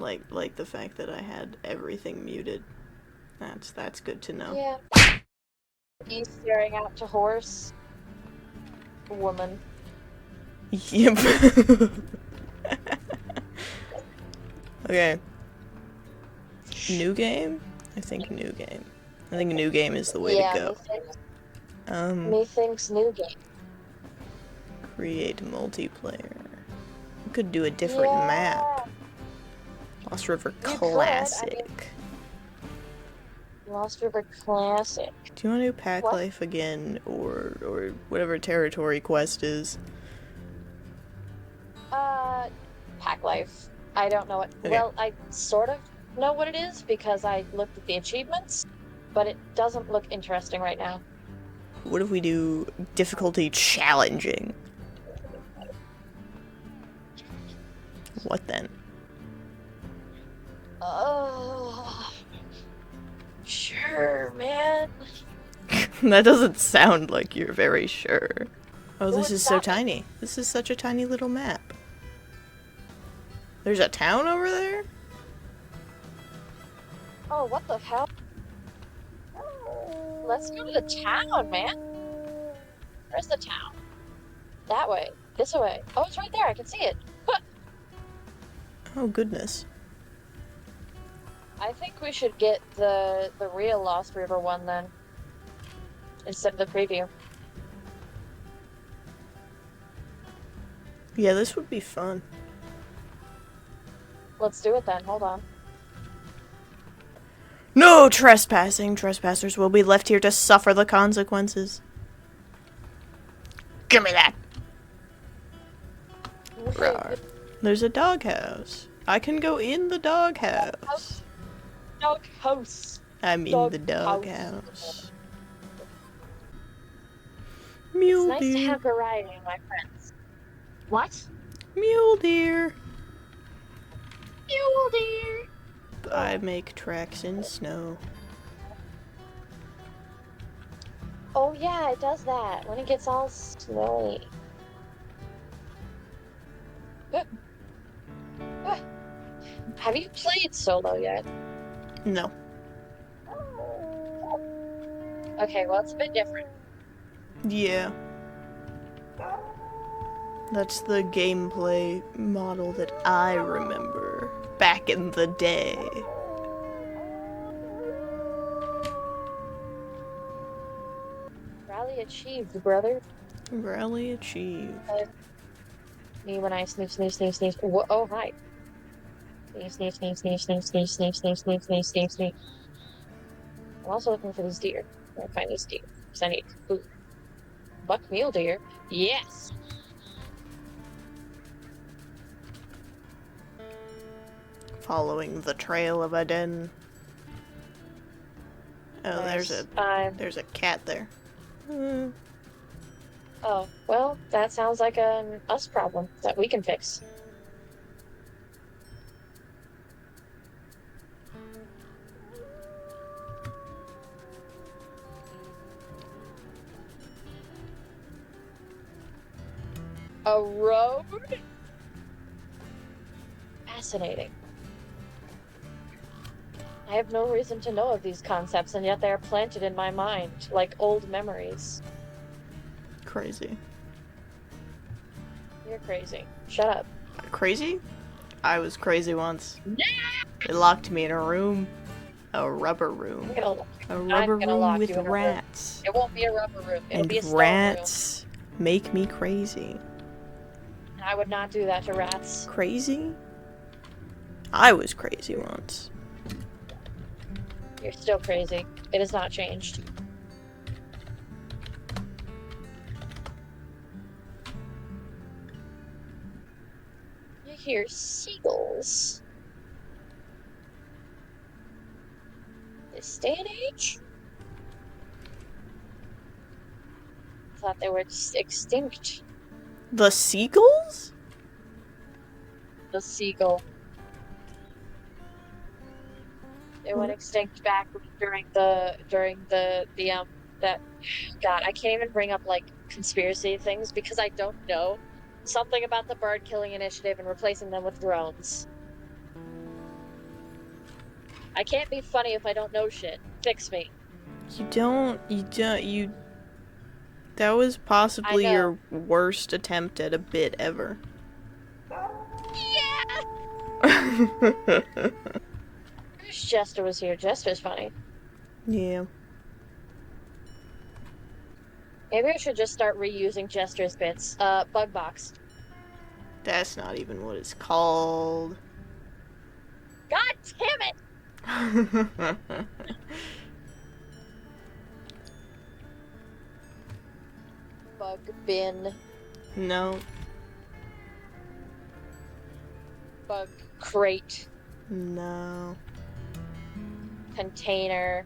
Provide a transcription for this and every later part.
like the fact that I had everything muted. That's good to know. Yeah. He's staring out to horse. Woman. Yep. Okay. New game? I think new game. I think new game is the way to Yeah, go. methinks new game. Create multiplayer. We could do a different Yeah. map. Lost River You Classic. Lost River Classic. Do you want to do Pack What? Life again, or whatever Territory Quest is? Pack Life. I don't know what. Okay. Well, I sort of know what it is because I looked at the achievements, but it doesn't look interesting right now. What if we do difficulty challenging? What then? Sure, man. That doesn't sound like you're very sure. Oh, Who this would is so stop me? tiny. This is such a tiny little map. There's a town over there? Oh, what the hell? Let's go to the town, man. Where's the town? That way. This way. Oh, it's right there. I can see it. Oh, goodness. I think we should get the real Lost River one then, instead of the preview. Yeah, this would be fun. Let's do it then. Hold on. No trespassing! Trespassers will be left here to suffer the consequences. Give me that! Rawr. There's a doghouse. I can go in the doghouse. Doghouse. I'm in Dog the doghouse. It's Mule nice to deer. have variety, my friends. What? Mule deer. Mule deer. I make tracks in snow. Oh yeah, it does that when it gets all snowy. Have you played solo yet? No. Okay, well it's a bit different. Yeah. That's the gameplay model that I remember back in the day. Rally achieved, brother. Rally achieved. Me when I sneeze, sneeze, sneeze, sneeze. Whoa, oh, hi. Sneeze, sneeze, sneeze, sneeze, sneeze, sneeze, sneeze, sneeze, sneeze, sneeze, sneeze, sneeze. I'm also looking for these deer. I'm gonna find these deer. Because I need food. Buck mule deer? Yes! Following the trail of a den. Oh, Nice. there's a cat there. Oh, well, that sounds like an us problem that we can fix. A road? Fascinating. I have no reason to know of these concepts, and yet they are planted in my mind, like old memories. Crazy. You're crazy. Shut up. Crazy? I was crazy once. Yeah! They locked me in a room. A rubber room. A rubber gonna room lock with you in a room. rats. It won't be a rubber room. It'll And be a stone rats make me crazy. room. I would not do that to rats. Crazy? I was crazy once. You're still crazy. It has not changed. I hear seagulls. This day and age? I thought they were just extinct. The seagulls? The seagull. They went extinct back during the that God, I can't even bring up like conspiracy things because I don't know something about the bird killing initiative and replacing them with drones. I can't be funny if I don't know shit. Fix me. You that was I possibly know. your worst attempt at a bit ever. Yeah! Wish Jester was here. Jester's funny. Yeah. Maybe I should just start reusing Jester's bits. Bug box. That's not even what it's called. God damn it! Bug bin. No. Bug crate. No. Container.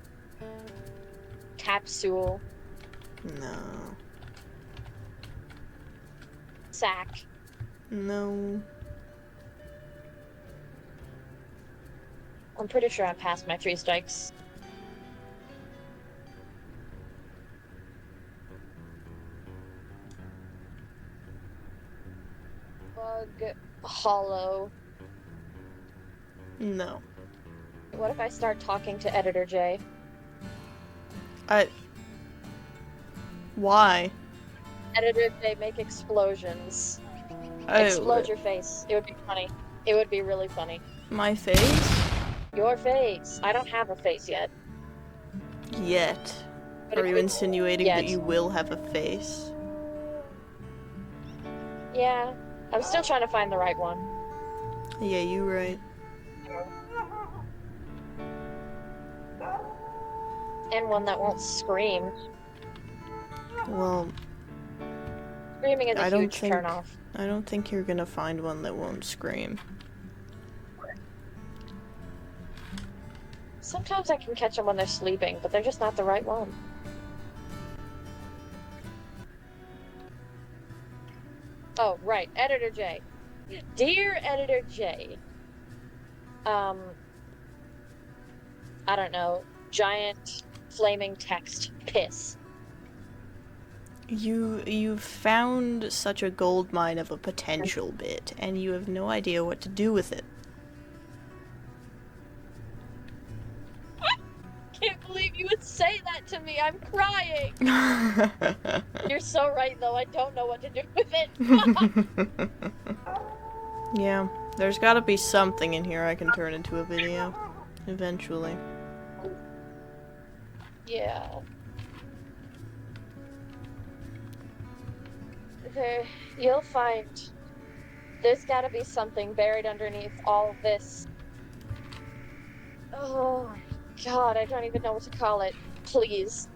Capsule. No. Sack. No. I'm pretty sure I'm past my 3 strikes. Bug hollow. No. What if I start talking to Editor J? Why? Editor J, make explosions. Oh, Explode your face. It would be funny. It would be really funny. my face? Your face. I don't have a face yet. Yet. But Are if you we- insinuating that Yet. you will have a face? Yeah. I'm still trying to find the right one. Yeah, you right. And one that won't scream. Well, Screaming is a I don't huge think- turnoff. I don't think you're gonna find one that won't scream. Sometimes I can catch them when they're sleeping, but they're just not the right one. Oh, right. Editor J. Dear Editor J. I don't know. Giant flaming text. Piss. You've found such a gold mine of a potential bit, and you have no idea what to do with it. Can't believe you would say that to me. I'm crying. You're so right, though. I don't know what to do with it. Yeah, there's gotta be something in here I can turn into a video. Eventually. Yeah. You'll find there's gotta be something buried underneath all of this. Oh my god, I don't even know what to call it. Please.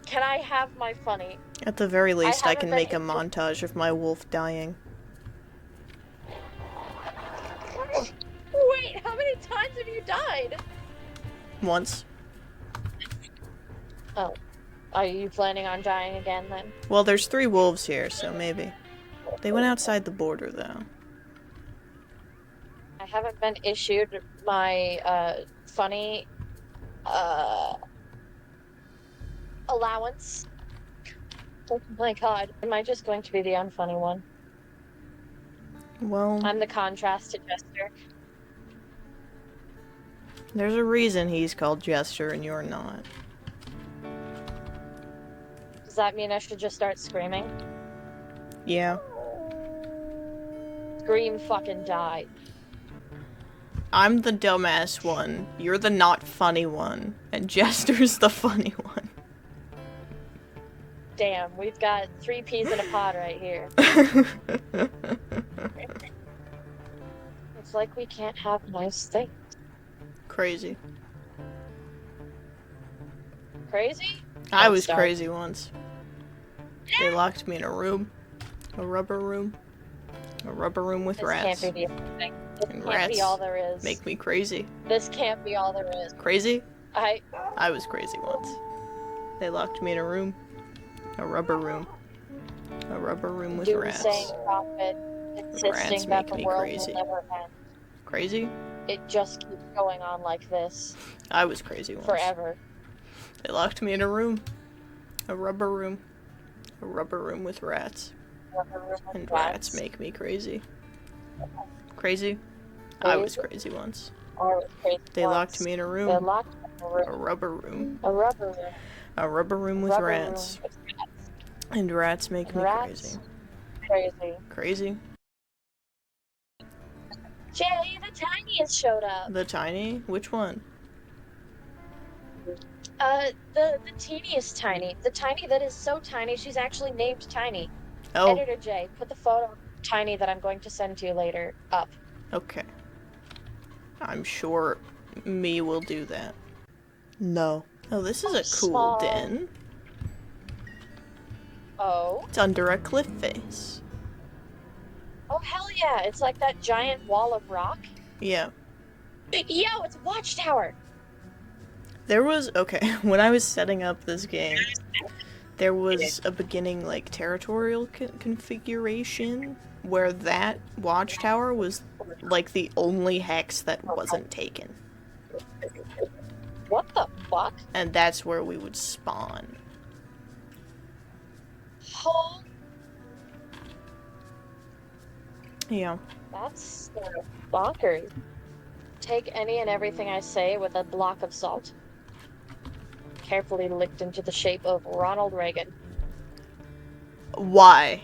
Can I have my funny? At the very least, I haven't can been make a into- montage of my wolf dying. Wait, how many times have you died? Once. Oh. Are you planning on dying again then? Well, there's 3 wolves here, so maybe. They went outside the border, though. I haven't been issued my funny allowance. Oh my god. Am I just going to be the unfunny one? Well, I'm the contrast to Jester. there's a reason he's called Jester and you're not. Does that mean I should just start screaming? Yeah. Scream fucking die. I'm the dumbass one, you're the not funny one, and Jester's the funny one. Damn, we've got 3 peas in a pod right here. It's like we can't have nice things. Crazy. Crazy? I Don't was start. crazy once. They locked me in a room. A rubber room. A rubber room with This rats. can't be the thing. This And can't rats be all there is. Make me crazy. This can't be all there is. Crazy? I I was crazy once. They locked me in a room. A rubber room. A rubber room with do the rats. same profit, Rats insisting that make the me world crazy. will never end. Crazy? It just keeps going on like this I was crazy once. forever. They locked me in a room. A rubber room. A rubber room with rats. And rats make me crazy. Crazy? I was crazy once. Or crazy They locked once. me in a They room. locked me in a room. A rubber room. A rubber room. A rubber room with Rubber rats. room with rats. And rats make And me rats. crazy. Crazy. Crazy? Jay, the tiniest showed up. The tiny? Which one? The teeniest tiny. The tiny that is so tiny, she's actually named Tiny. Oh, Editor J, put the photo of Tiny that I'm going to send to you later up. okay. I'm sure me will do that. No. Oh, this is a cool Small. den. Oh. It's under a cliff face. Oh, hell yeah. It's like that giant wall of rock. Yeah. Yo, it's a watchtower. There was, okay, when I was setting up this game, there was a beginning, like, territorial configuration where that watchtower was, like, the only hex that wasn't taken. What the fuck? And that's where we would spawn. Oh, Yeah. that's bonkers. Take any and everything I say with a block of salt. Carefully licked into the shape of Ronald Reagan. Why?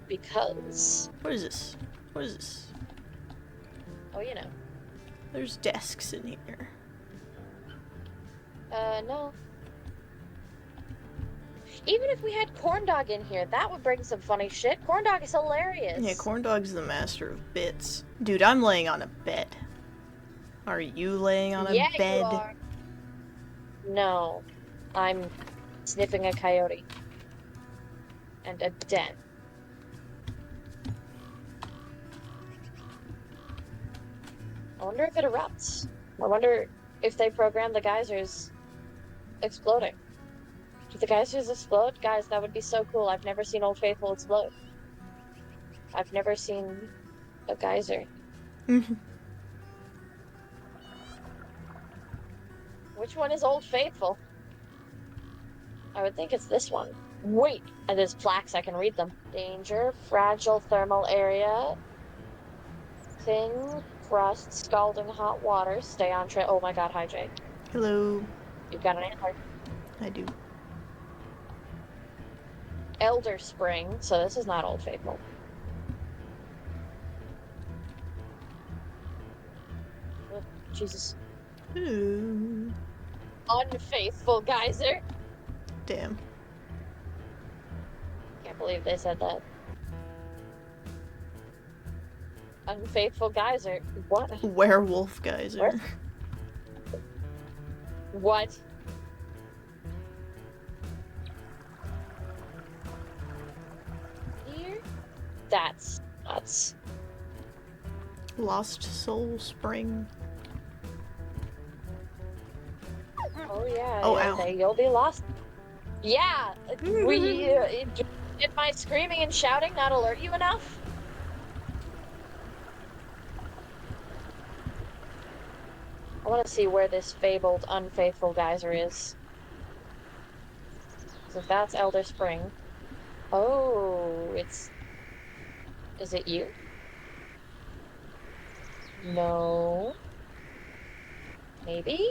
Because. What is this? What is this? Oh, you know. There's desks in here. No. Even if we had Corndog in here, that would bring some funny shit. Corndog is hilarious. Yeah, Corndog's the master of bits. Dude, I'm laying on a bed. Are you laying on a bed? You are. No. I'm sniffing a coyote. And a den. I wonder if it erupts. I wonder if they program the geysers exploding. Do the geysers explode? Guys, that would be so cool. I've never seen Old Faithful explode. I've never seen a geyser. Which one is Old Faithful? I would think it's this one. Wait! And there's plaques, I can read them. Danger, fragile thermal area, thin crust, scalding hot water, stay on trail. Oh my god, hi Jay. Hello. You've got an antler. I do. Elder Spring, so this is not Old Faithful. Oh, Jesus. Ooh. Unfaithful geyser. Damn. Can't believe they said that. Unfaithful geyser. What? Werewolf geyser. What? Here? That's nuts. Lost Soul Spring. Oh yeah. Oh, yeah, ow. You'll be lost. Yeah. Did my screaming and shouting not alert you enough? I want to see where this fabled unfaithful geyser is. So that's Elder Spring. Oh, it's... Is it you? No. Maybe?